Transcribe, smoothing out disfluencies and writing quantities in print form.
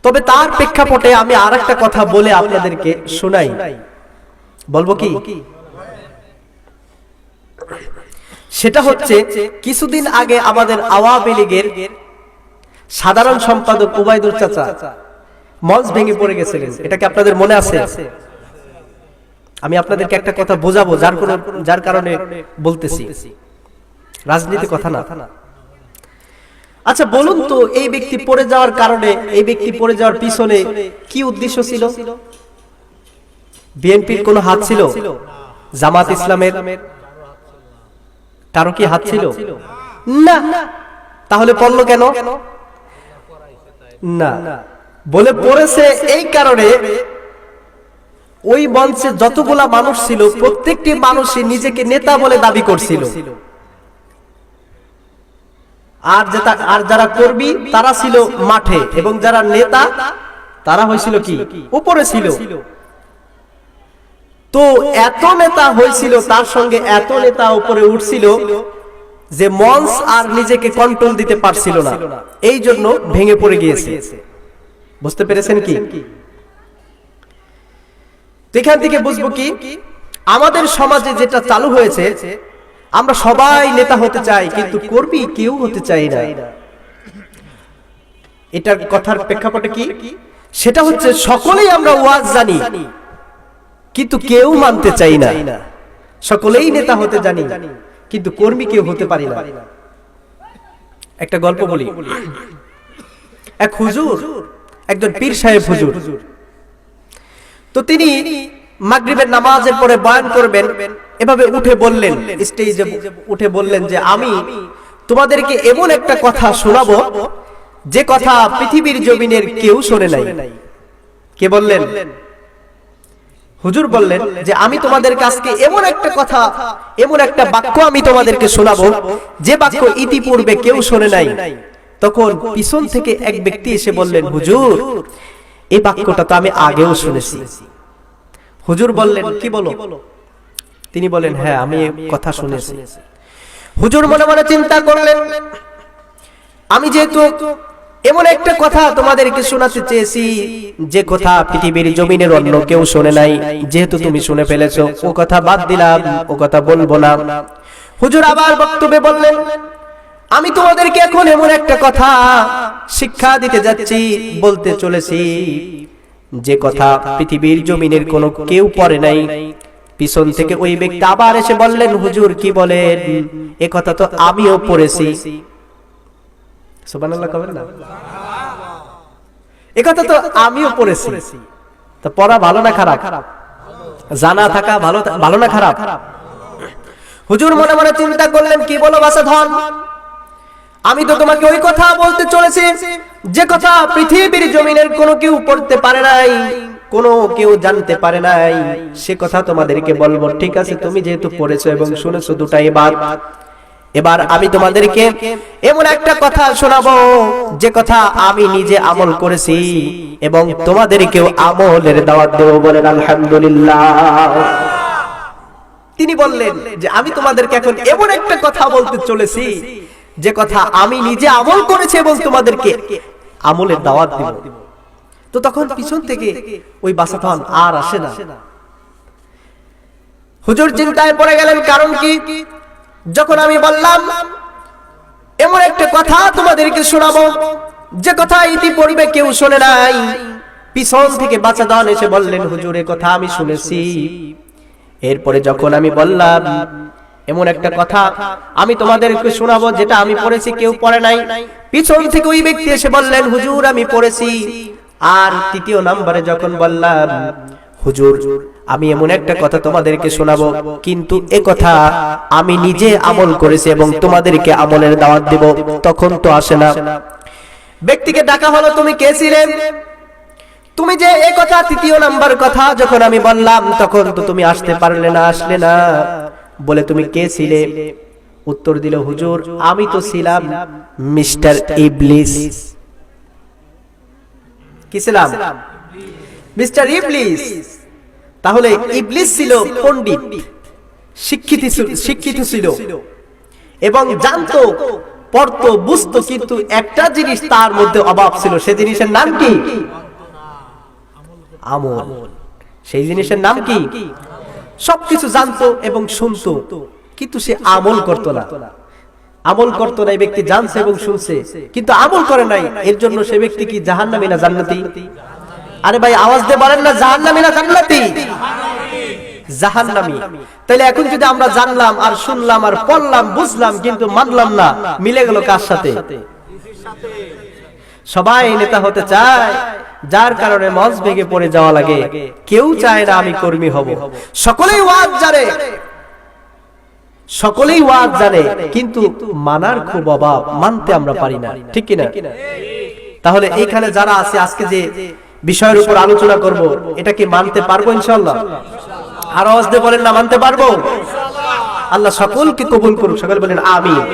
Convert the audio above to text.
তবে তার প্রেক্ষাপটে আমি আরেকটা কথা বলে আপনাদেরকে শোনাই। বলবো কি? সেটা হচ্ছে, কিছুদিন আগে আমাদের আওয়ামী লীগের সাধারণ সম্পাদক ওবায়দুল চাচা মঞ্চ ভেঙে পড়ে গেছিলেন। এটা কি আপনাদের মনে আছে? আমি আপনাদেরকে একটা কথা বোঝাবো, যার কারণে বলতেছি, রাজনীতি কথা না। আচ্ছা বলুন তো, এই ব্যক্তি পড়ে যাওয়ার কারণে, এই ব্যক্তি পড়ে যাওয়ার পিছনে কি উদ্দেশ্য ছিল? বিএনপির কোনো হাত ছিল? জামাত ইসলামের কারো কি হাত ছিল? না। তাহলে পড়লো কেন? না, বলে পড়েছে এই কারণে, ওই মঞ্চে যতগুলা মানুষ ছিল প্রত্যেকটি মানুষই নিজেকে নেতা বলে দাবি করছিল, আর যারা কর্মী তারা ছিল মাঠে, এবং যারা নেতা তারা হয়েছিল কি উপরে ছিল। তো এত নেতা হয়েছিল, তার সঙ্গে এত নেতা উপরে উঠছিল যে মঞ্চ আর নিজেকে কন্ট্রোল দিতে পারছিল না, এই জন্য ভেঙে পড়ে গিয়েছে। বুঝতে পেরেছেন কি? এখান থেকে বুঝবো কি, আমাদের সমাজে যেটা চালু হয়েছে, আমরা সবাই নেতা হতে চাই কিন্তু কর্মী কেউ হতে চাই না। এটার কথার প্রেক্ষাপটে কি? সেটা হচ্ছে সকলেই আমরা ওয়াজ জানি কিন্তু কেউ মানতে চাই না। সকলেই নেতা হতে জানি কিন্তু কর্মী কেউ হতে পারি না। একটা গল্প বলি। এক হুজুর, একজন পীর সাহেব হুজুর, তো তিনি মাগরিবের নামাজের পরে বয়ান করবেন, এভাবে উঠে বললেন, স্টেজে উঠে বললেন যে আমি তোমাদেরকে এমন একটা কথা শোনাবো যে কথা পৃথিবীর জমিনের কেউ শোনে নাই। কে বললেন? হুজুর বললেন যে আমি তোমাদের কাছে এমন একটা কথা, এমন একটা বাক্য আমি তোমাদেরকে শোনাবো যে বাক্য ইতিপূর্বে কেউ শোনে নাই। তখন পিছন থেকে এক ব্যক্তি এসে বললেন, হুজুর এই বাক্যটা তো আমি আগেও শুনেছি। হুজুর বললেন, কি বলো? তিনি বলেন, হ্যাঁ আমি কথা শুনেছি। হুজুর মনে মনে চিন্তা করলেন, আমি যেহেতু এমন একটা কথা তোমাদেরকে শোনাতে চেয়েছি যে কথা পৃথিবীর জমিনের অন্য কেউ শোনে নাই, যেহেতু তুমি শুনে ফেলেছো ও কথা বাদ দিলাম, ও কথা বলবো না। হুজুর আবার বক্তব্যে বললেন, আমি তোমাদেরকে এখন এমন একটা কথা শিক্ষা দিতে যাচ্ছি, বলতে চলেছি যে কথা পৃথিবীর জমিনের কোনো কেউ পড়ে নাই। পিছন থেকে ওই ব্যক্তি আবার এসে বললেন, হুজুর কি বলেন? এ কথা তো আমিও পড়েছি। সুবহানাল্লাহ কবেন না? এ কথা তো আমিও পড়েছি। তো পড়া ভালো না খারাপ? জানা থাকা ভালো না খারাপ? হুজুর মনে মনে চিন্তা করলেন, কি বলো বাসা ধন, আমি তো তোমাকে ওই কথা বলতে চলেছি যে কথা পৃথিবীর জমিনের কোনো কেউ পড়তে পারে নাই, কোনো কেউ জানতে পারে নাই, সে কথা তোমাদেরকে বলবো। ঠিক আছে, তুমি যেহেতু পড়েছো এবং শুনেছো দুটাই বাদ, এবার আমি তোমাদেরকে এমন একটা কথা শোনাবো যে কথা আমি নিজে আমল করেছি এবং তোমাদেরকেও আমলের দাওয়াত দেব। বলেন আলহামদুলিল্লাহ। তিনি বললেন যে আমি তোমাদেরকে এখন এমন একটা কথা বলতে চলেছি যে কথা আমি নিজে আমল করেছি এবং তোমাদেরকে আমলের দাওয়াত দেব। তো তখন পিছন থেকে ওই বাসাতন আর আসে না। হুজুর চিন্তায় পড়ে গেলেন, কারণ কি? যখন আমি বললাম এমন একটা কথা তোমাদেরকে শোনাবো যে কথা ইতিপূর্বে কেউ শোনে নাই, পিছন থেকে বাচ্চাদান এসে বললেন, হুজুর এ কথা আমি শুনেছি। এরপরে যখন আমি বললাম এমন একটা কথা আমি তোমাদেরকে শোনাবো যেটা আমি পড়েছি কেউ পড়ে নাই, পিছন থেকে ওই ব্যক্তি এসে বললেন, হুজুর আমি পড়েছি। আর তৃতীয় নম্বরে যখন বললাম, হুজুর আমি এমন একটা কথা তোমাদেরকে শোনাবো কিন্তু এ কথা আমি নিজে আমল করেছি এবং তোমাদেরকে আমলের দাওয়াত দেব, তখন তো আসে না। ব্যক্তিকে ডাকা হলো, তুমি কে ছিলে? তুমি যে এই কথা তৃতীয় নাম্বার কথা যখন আমি বললাম তখন তো তুমি আসতে পারলে না, আসলে না, বলে তুমি কে ছিলে? উত্তর দিল, হুজুর আমি তো ছিলাম মিস্টার ইবলিস। কি ছিলাম? মিস্টার ইবলিস। তাহলে ইবলিস ছিল পণ্ডিত, শিক্ষিত ছিল এবং জানতো পড়তো বুঝতো, কিন্তু একটা জিনিস তার মধ্যে অভাব ছিল, সেই জিনিসের নাম কি? আমল। সেই জিনিসের নাম কি? সবকিছু জানতো এবং শুনতো, কিন্তু সে আমল করতো না। আমল করতো না, এই ব্যক্তি জানছে এবং শুনছে কিন্তু আমল করে নাই, এর জন্য সে ব্যক্তি কি জাহান্নামী না জান্নাতি? আরে ভাই আওয়াজ দিয়ে বলেন না, জাহান্নামী না জান্নাতি? জাহান্নামী। তাহলে এখন যদি আমরা জানলাম আর শুনলাম আর পড়লাম বুঝলাম কিন্তু মানলাম না, মিলে গেল কার সাথে? সবাই নেতা হতে চায়, যার কারণে মঞ্চ ভেঙে পড়ে যাওয়া লাগে। কেউ চায় না আমি কর্মী হব। সকলেই ওয়াজ জানে, সকলেই ওয়াজ জানে, কিন্তু মানার খুব অভাব, মানতে আমরা পারি না, ঠিক কিনা? তাহলে এইখানে যারা আছে আজকে যে বিষয়ের উপর আলোচনা করব, এটা কি মানতে পারবো ইনশাআল্লাহ? আর আওয়াজ দিয়ে বলেন না মানতে পারবো? আল্লাহ সকলকে কবুল করুক, সকলে বলেন আমিন।